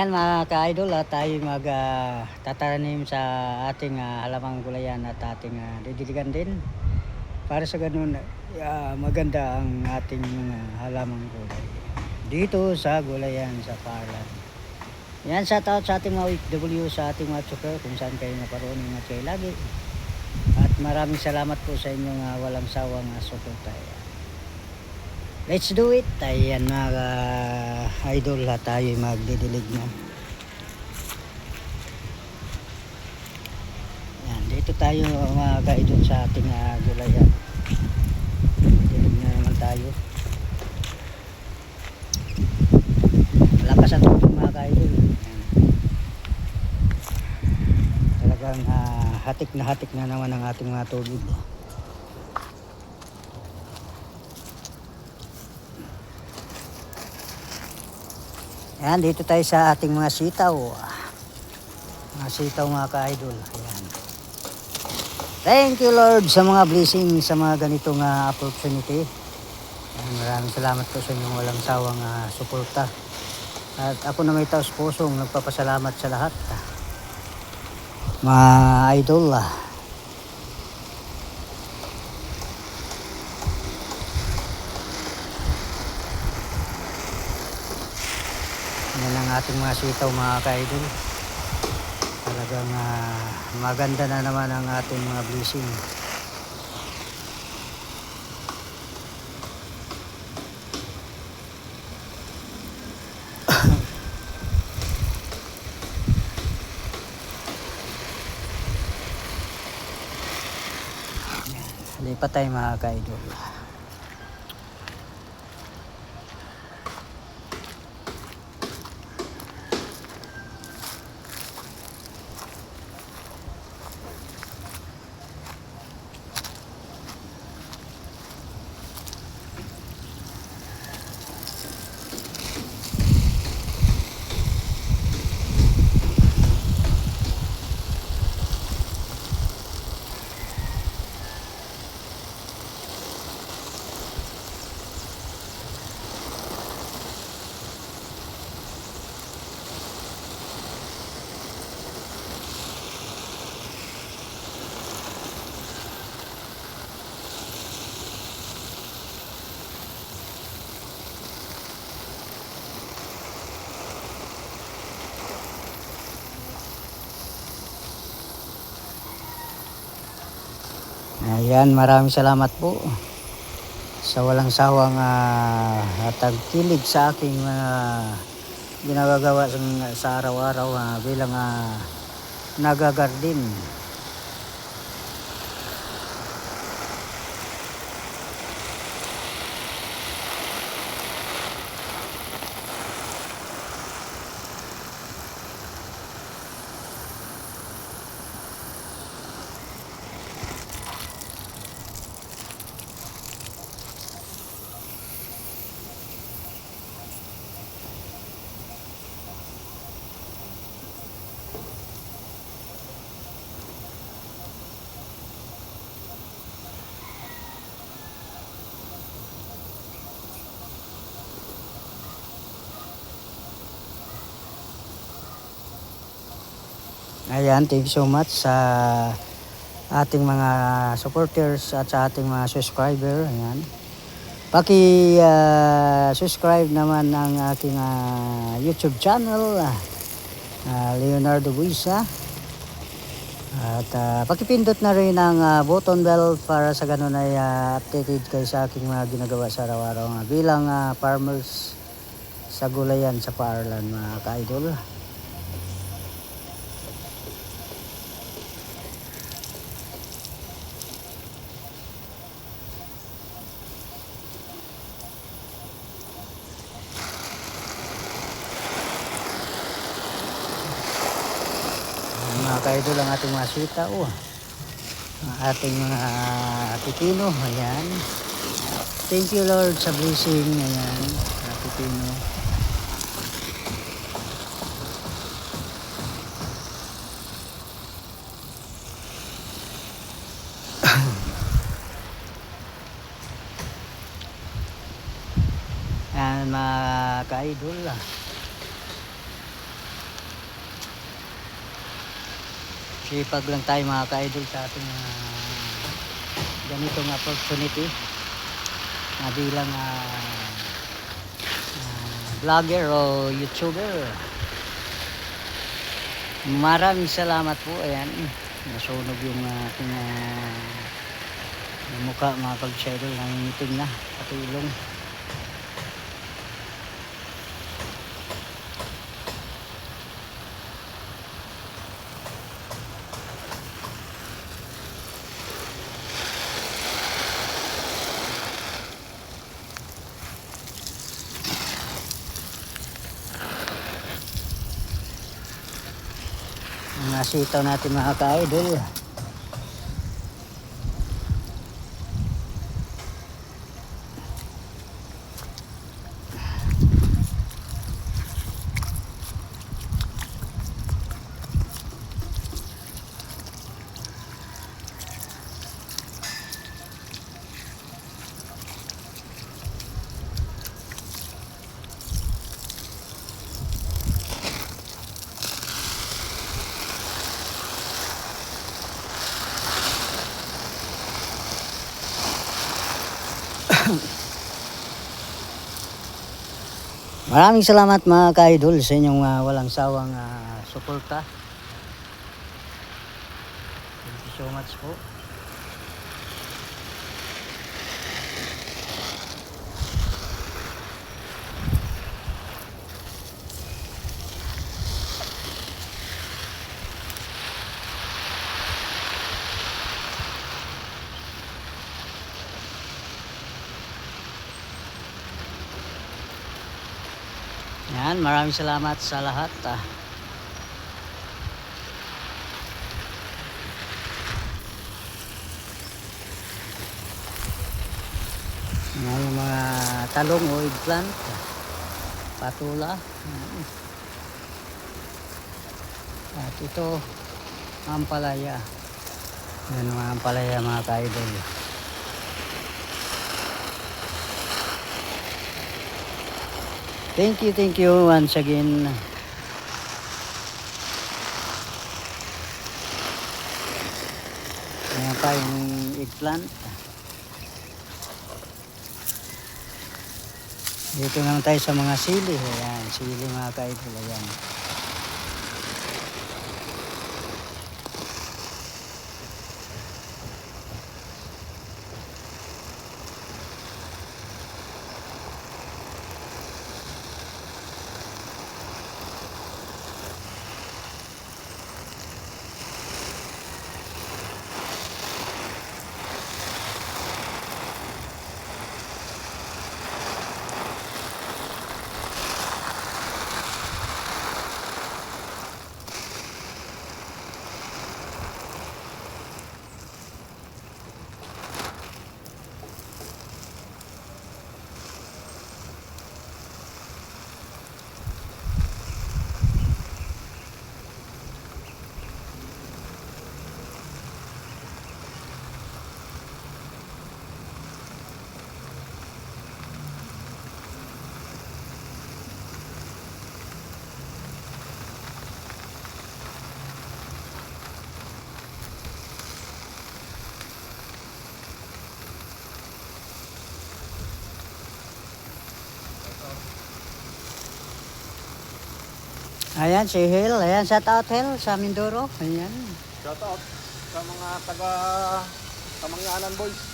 Yan mga ka-idol, tayo tatanim sa ating halamang gulayan at ating didiligan din. Para sa ganun, maganda ang ating mga halamang gulay dito sa gulayan sa Parlan. Yan, shout out sa ating mga OFW, sa ating mga tsuker kung saan kayo naparoon at kayo lagi. At maraming salamat po sa inyong walang sawang suporta. Let's do it. Ayan mga idol, tayo magdidilig na. Yan, dito tayo mga idol sa ating gulayan. Didilig na naman tayo. Malakas ang tubig mga idol. Talagang hatik na naman ang ating mga tubig. Ayan, dito tayo sa ating mga sitaw. Mga sitaw mga ka-idol. Ayan. Thank you Lord sa mga blessing, sa mga ganitong opportunity. Ayan, maraming salamat po sa inyong walang sawang suporta. At ako na may taos pusong nagpapasalamat sa lahat. Mga idol. Yan ang ating mga sitaw mga ka-idol. Talagang maganda na naman ang ating mga blessing. Lipat tayo mga ka-idol. Ayan, maraming salamat po sa walang sawang tagkilig sa aking ginagawa sa araw-araw bilang nagagarden. Ayan, thank you so much sa ating mga supporters at sa ating mga subscriber. Ayan. Subscribe naman ang aking YouTube channel, Leonardo Buisa. At pakipindot na rin ang button bell para sa ganun ay updated kayo sa aking mga ginagawa sa araw-araw bilang farmers sa gulayan sa Parlan mga ka-idol. Mga ka-idol ang ating mga sitaw, ang ating mga pipino. Ayan, thank you Lord sa blessing. Ayan, pipino. Ayan mga ka-idol, Sipag lang tayo mga ka-idol sa ating ganitong opportunity na bilang vlogger o YouTuber. Maraming salamat po. Ayan, nasunog yung ating mukha mga ka-idol, nangingitim na pati ilong. Mga sitaw natin mga ka-idol. Maraming salamat mga ka-idol sa inyong walang sawang suporta. Thank you so much po. Yan, maraming salamat sa lahat. Yan yung mga talong o eggplant, patula. At ito, ampalaya. Yan ang ampalaya mga ka-idol. Thank you once again. Ayan pa yung eggplant. Dito naman tayo sa mga sili. Ayan, sili mga ka-idol. Ayan. Ayan si Hil, ayan shout out Hil sa Mindoro. Ayan. Shout out sa mga taga Kamangyanan boys.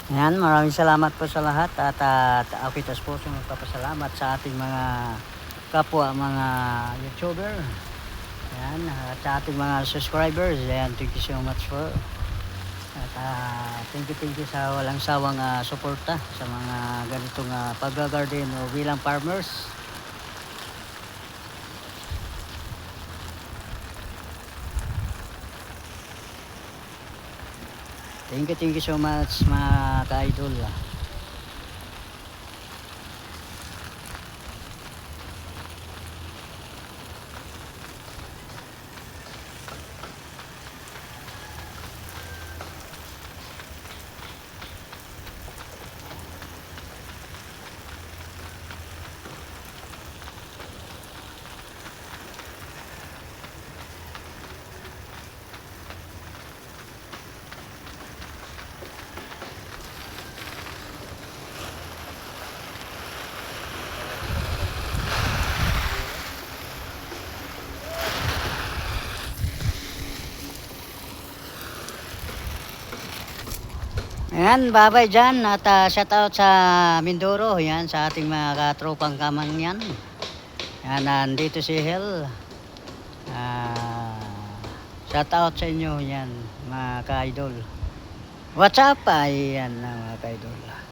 Ayan, maraming salamat po sa lahat at ako'y tas po magpapasalamat sa ating mga kapwa mga YouTuber. Ayan, at sa ating mga subscribers. Ayan, thank you so much po. At thank you sa walang sawang suporta sa mga ganitong pag-garden o bilang farmers. Thank you so much mga ka-idol. Ayan, bye-bye dyan at shout out sa Mindoro, yan sa ating mga katropang kamangyan. Yan, nandito si Hel. Shout out sa inyo yan mga ka-idol. What's up? Ayan mga ka-idol.